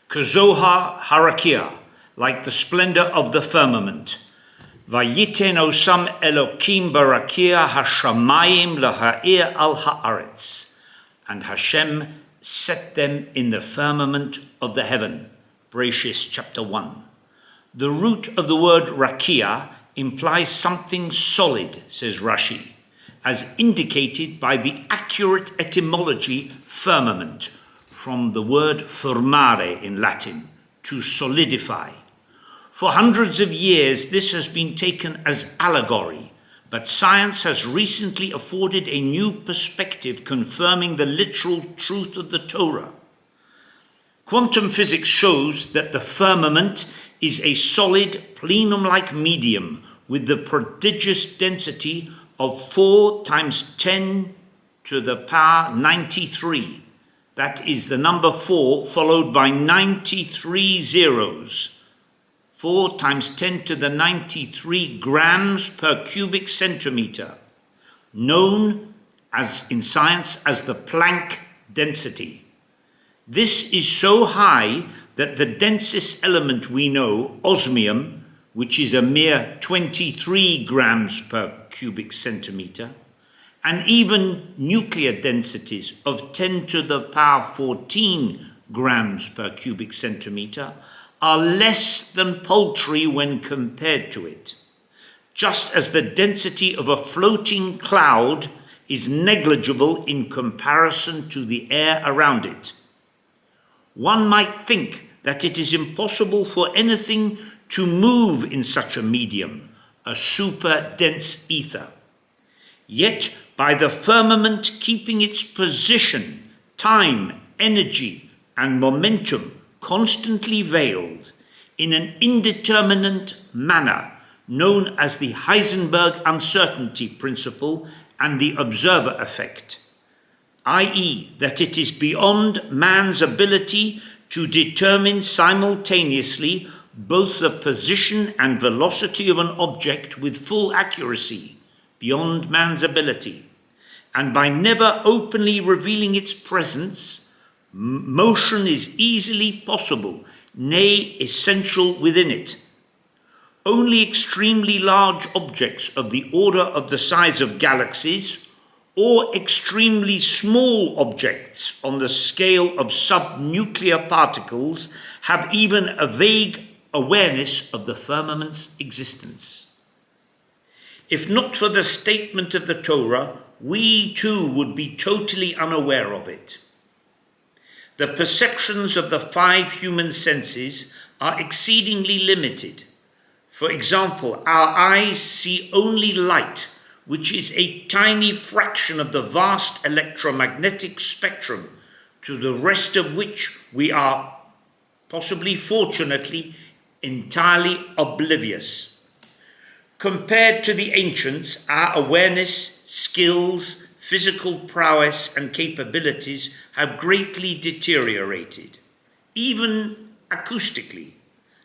Kazoha harakia, like the splendor of the firmament. Vayiten osam Elokim barakia hashamayim laha'ir al haaretz. And Hashem set them in the firmament of the heaven. Bereshis chapter 1. The root of the word rakia implies something solid, says Rashi, as indicated by the accurate etymology firmament, from the word formare in Latin, to solidify. For hundreds of years, this has been taken as allegory, but science has recently afforded a new perspective confirming the literal truth of the Torah. Quantum physics shows that the firmament is a solid, plenum-like medium with the prodigious density of 4 times 10 to the power 93. That is the number 4 followed by 93 zeros. 4 times 10 to the 93 grams per cubic centimeter, known as in science as the Planck density. This is so high that the densest element we know, osmium, which is a mere 23 grams per cubic centimeter, and even nuclear densities of 10 to the power 14 grams per cubic centimeter are less than paltry when compared to it, just as the density of a floating cloud is negligible in comparison to the air around it. One might think that it is impossible for anything to move in such a medium, a super dense ether. Yet, by the firmament keeping its position, time, energy, and momentum constantly veiled in an indeterminate manner known as the Heisenberg uncertainty principle and the observer effect, i.e., that it is beyond man's ability to determine simultaneously both the position and velocity of an object with full accuracy, beyond man's ability, and by never openly revealing its presence, motion is easily possible, nay, essential within it. Only extremely large objects of the order of the size of galaxies, or extremely small objects on the scale of subnuclear particles, have even a vague awareness of the firmament's existence. If not for the statement of the Torah, we too would be totally unaware of it. The perceptions of the 5 human senses are exceedingly limited. For example, our eyes see only light, which is a tiny fraction of the vast electromagnetic spectrum, to the rest of which we are, possibly fortunately, entirely oblivious. Compared to the ancients, our awareness, skills, physical prowess, and capabilities have greatly deteriorated, even acoustically.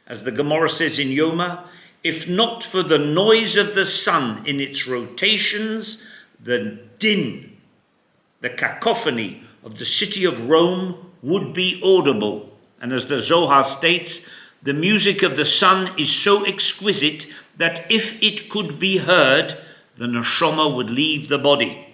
As the Gemara says in Yoma, if not for the noise of the sun in its rotations, the din, the cacophony of the city of Rome would be audible. And as the Zohar states, the music of the sun is so exquisite that if it could be heard, the neshama would leave the body.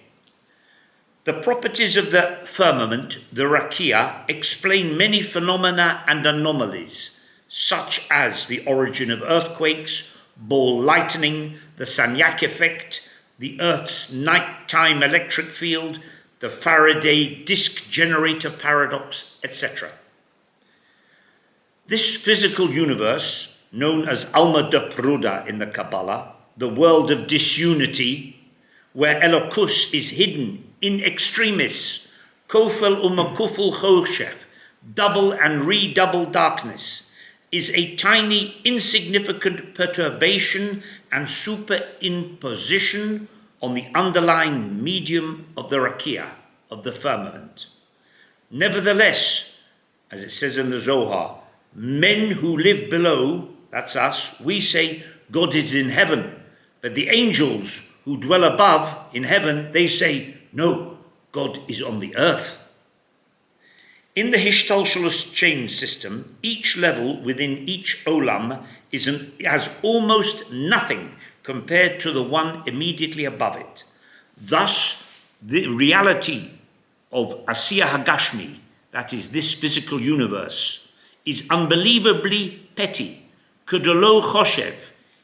The properties of the firmament, the rakia, explain many phenomena and anomalies, such as the origin of earthquakes, ball lightning, the Sagnac effect, the Earth's nighttime electric field, the Faraday disk generator paradox, etc. This physical universe, known as Alma de Pruda in the Kabbalah, the world of disunity, where Elokus is hidden in extremis, kofel umakuful choshech, double and redouble darkness, is a tiny, insignificant perturbation and superimposition on the underlying medium of the rakia, of the firmament. Nevertheless, as it says in the Zohar, men who live below, that's us, we say God is in heaven, but the angels who dwell above in heaven, they say, no, God is on the earth. In the Hishtalshelus chain system, each level within each olam has almost nothing compared to the one immediately above it. Thus, the reality of Asiya Hagashmi, that is, this physical universe, is unbelievably petty, Kedolo Choshev,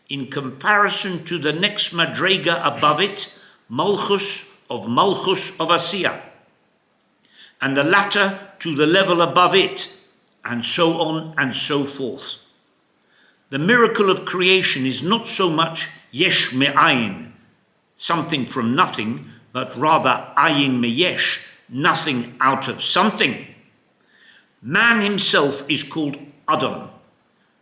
in comparison to the next Madrega above it, Malchus of Asiya, and the latter to the level above it, and so on and so forth. The miracle of creation is not so much yesh me'ayin, something from nothing, but rather ayin me'yesh, nothing out of something. Man himself is called Adam,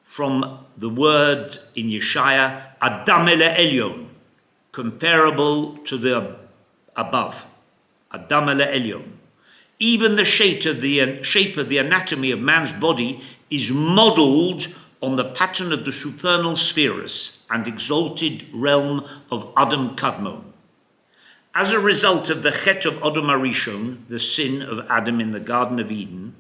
from the word in Yeshaya, Adam ele Elyon, comparable to the above, Adam ele Elyon. Even the shape of the anatomy of man's body is modeled on the pattern of the supernal spheres and exalted realm of Adam Kadmon. As a result of the Chet of Adam Arishon, the sin of Adam in the Garden of Eden,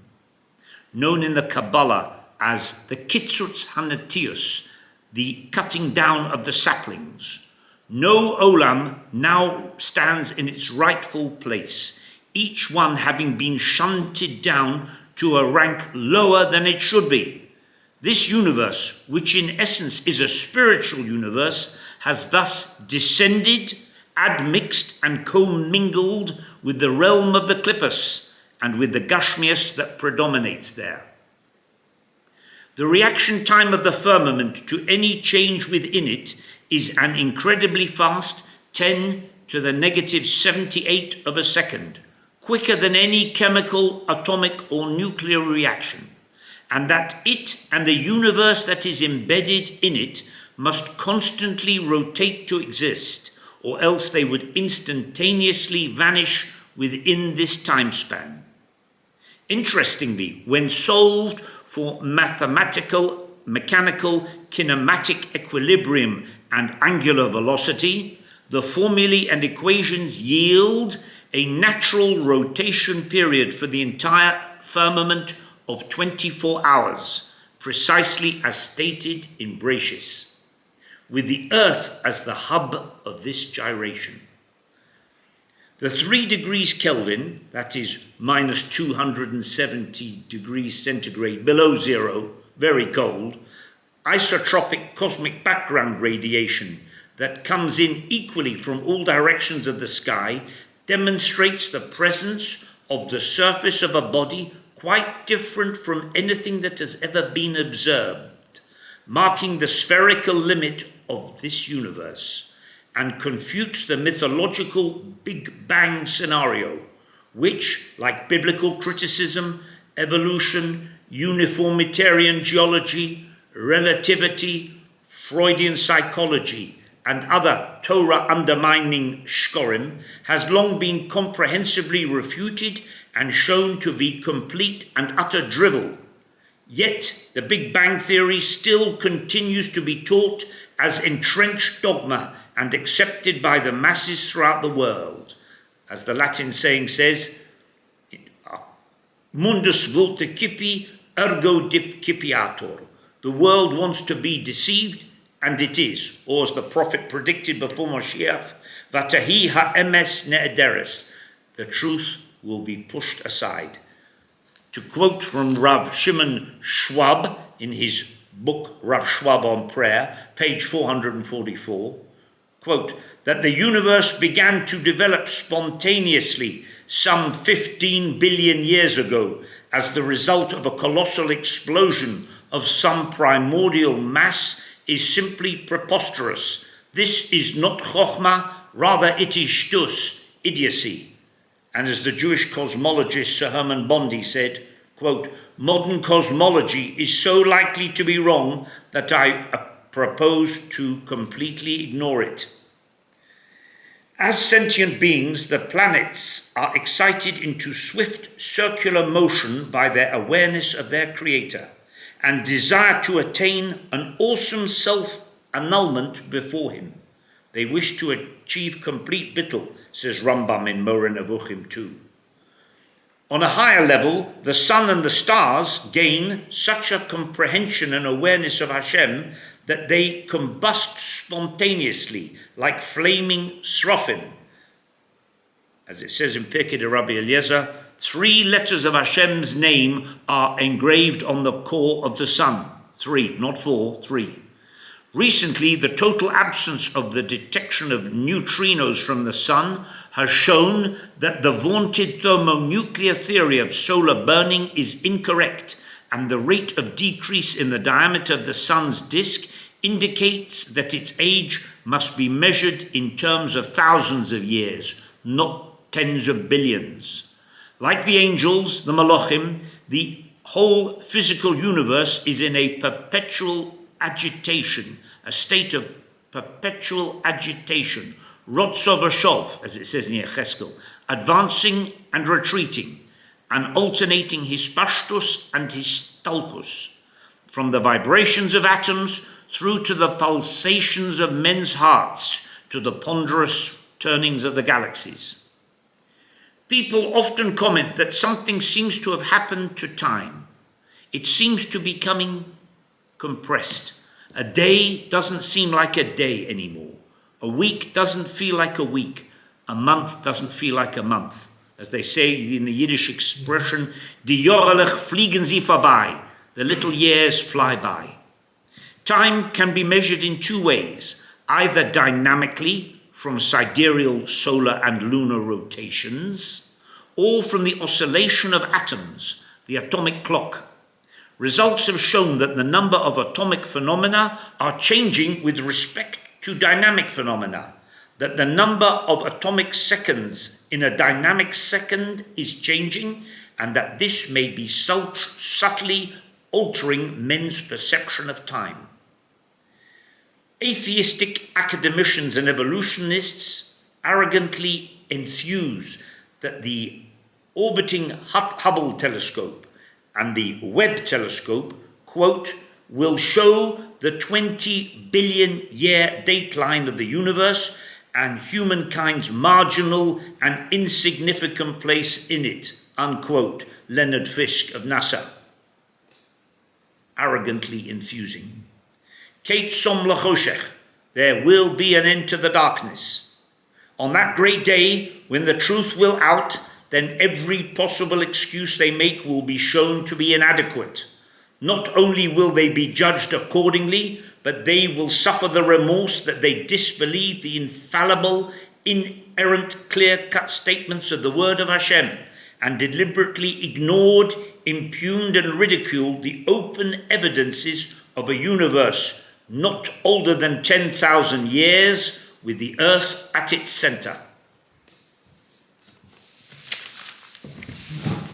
known in the Kabbalah as the Kitzutz Hanatius, the cutting down of the saplings, no olam now stands in its rightful place, each one having been shunted down to a rank lower than it should be. This universe, which in essence is a spiritual universe, has thus descended, admixed and commingled with the realm of the Klippos and with the Gashmias that predominates there. The reaction time of the firmament to any change within it is an incredibly fast 10 to the negative 78 of a second, quicker than any chemical, atomic or nuclear reaction, and that it and the universe that is embedded in it must constantly rotate to exist, or else they would instantaneously vanish within this time span. Interestingly, when solved for mathematical, mechanical, kinematic equilibrium and angular velocity, the formulae and equations yield a natural rotation period for the entire firmament of 24 hours, precisely as stated in Bereshis, with the earth as the hub of this gyration. The 3 degrees Kelvin, that is minus 270 degrees centigrade below zero, very cold, isotropic cosmic background radiation that comes in equally from all directions of the sky demonstrates the presence of the surface of a body quite different from anything that has ever been observed, marking the spherical limit of this universe, and confutes the mythological Big Bang scenario, which, like biblical criticism, evolution, uniformitarian geology, relativity, Freudian psychology, and other Torah-undermining shkorim, has long been comprehensively refuted and shown to be complete and utter drivel. Yet the Big Bang theory still continues to be taught as entrenched dogma and accepted by the masses throughout the world. As the Latin saying says, mundus volte cipi, ergo dip cipiator. The world wants to be deceived, and it is, or as the prophet predicted before Moshiach, vatahi ha'emes ne'ederes, the truth will be pushed aside. To quote from Rav Shimon Schwab in his book Rav Schwab on Prayer, page 444, quote, that the universe began to develop spontaneously some 15 billion years ago as the result of a colossal explosion of some primordial mass is simply preposterous. This is not chokhmah, rather it is shtus, idiocy. And as the Jewish cosmologist Sir Herman Bondi said, quote, modern cosmology is so likely to be wrong that I propose to completely ignore it. As sentient beings, the planets are excited into swift circular motion by their awareness of their creator and desire to attain an awesome self-annulment before him. They wish to achieve complete bittul, says Rambam in Moreh Nevuchim 2. On a higher level, the sun and the stars gain such a comprehension and awareness of Hashem that they combust spontaneously like flaming srafim. As it says in Pirkei de Rabbi Eliezer, 3 letters of Hashem's name are engraved on the core of the sun. 3, not 4, 3. Recently, the total absence of the detection of neutrinos from the sun has shown that the vaunted thermonuclear theory of solar burning is incorrect, and the rate of decrease in the diameter of the sun's disk indicates that its age must be measured in terms of thousands of years, not tens of billions. Like the angels, the Malachim, the whole physical universe is in a perpetual agitation, a state of perpetual agitation, Rotzo v'shov, as it says in Yecheskel, advancing and retreating, and alternating hispashtus and histalkus, from the vibrations of atoms through to the pulsations of men's hearts, to the ponderous turnings of the galaxies. People often comment that something seems to have happened to time. It seems to be becoming compressed. A day doesn't seem like a day anymore. A week doesn't feel like a week. A month doesn't feel like a month. As they say in the Yiddish expression, die Jahrlich fliegen sie vorbei. The little years fly by. Time can be measured in 2 ways, either dynamically from sidereal solar and lunar rotations, or from the oscillation of atoms, the atomic clock. Results have shown that the number of atomic phenomena are changing with respect to dynamic phenomena, that the number of atomic seconds in a dynamic second is changing, and that this may be subtly altering men's perception of time. Atheistic academicians and evolutionists arrogantly enthuse that the orbiting Hubble telescope and the Webb telescope, quote, will show the 20 billion year dateline of the universe and humankind's marginal and insignificant place in it, unquote, Leonard Fisk of NASA. Arrogantly enthusing. Kate som lachoshech, there will be an end to the darkness. On that great day, when the truth will out, then every possible excuse they make will be shown to be inadequate. Not only will they be judged accordingly, but they will suffer the remorse that they disbelieved the infallible, inerrant, clear-cut statements of the word of Hashem, and deliberately ignored, impugned, and ridiculed the open evidences of a universe not older than 10,000 years, with the earth at its center.